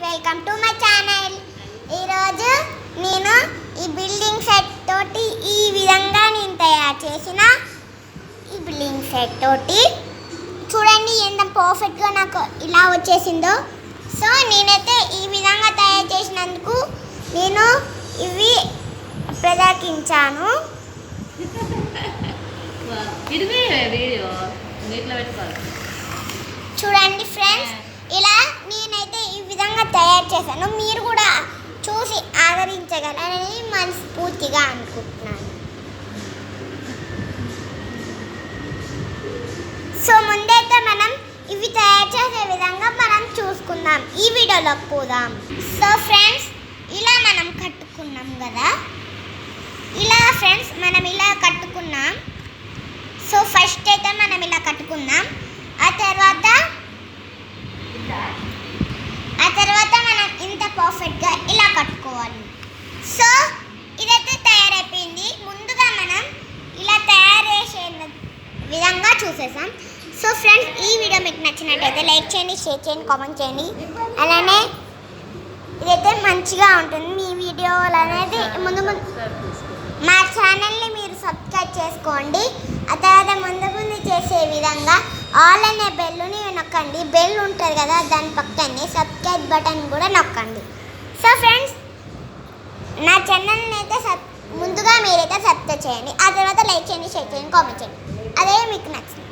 Welcome to my channel. ఈరోజు నేను ఈ బిల్డింగ్ సెట్ తోటి ఈ విధంగా నేను తయారు చేసిన ఈ బిల్డింగ్ సెట్ తోటి చూడండి ఎంత పర్ఫెక్ట్గా నాకు ఇలా వచ్చేసిందో. సో నేనైతే ఈ విధంగా తయారు చేసినందుకు నేను ఇవి ప్రదర్శించాను. చూడండి ఫ్రెండ్స్, ఇలా నేనైతే ఈ విధంగా తయారు చేశాను. మీరు కూడా చూసి ఆదరించగలరని మనస్ఫూర్తిగా అనుకుంటున్నాను. సో ముందైతే మనం ఇవి తయారు చేసే విధంగా మనం చూసుకుందాం. ఈ వీడియోలోకి పోదాం. సో ఫ్రెండ్స్, ఇలా మనం కట్టుకున్నాం కదా, ఇలా ఫ్రెండ్స్ మనం ఇలా కట్టుకున్నాం. సో ఫస్ట్ అయితే మనం ఇలా కట్టుకుందాం. ఆ తర్వాత మనం ఇంత పర్ఫెక్ట్గా ఇలా కట్టుకోవాలి. సో ఇదైతే తయారైపోయింది. ముందుగా మనం ఇలా తయారు చేసే విధంగా చూసేసాం. సో ఫ్రెండ్స్, ఈ వీడియో మీకు నచ్చినట్టయితే లైక్ చేయండి, షేర్ చేయండి, కామెంట్ చేయండి. అలానే ఇదైతే మంచిగా ఉంటుంది మీ వీడియోలు అనేది. ముందు మా ఛానల్ని మీరు సబ్స్క్రైబ్ చేసుకోండి. ఆ తర్వాత ముందు చేసే విధంగా ఆల్ అనే బెల్లుని నొక్కండి. బెల్ ఉంటుంది కదా, దాని పక్కనే సబ్స్క్రైబ్ బటన్ కూడా నొక్కండి. సో ఫ్రెండ్స్, నా ఛానల్ని అయితే ముందుగా మీరైతే సబ్స్క్రైబ్ చేయండి. ఆ తర్వాత లైక్ చేయండి, షేర్ చేయండి, కామెంట్ చేయండి. అదే మీకు నచ్చింది.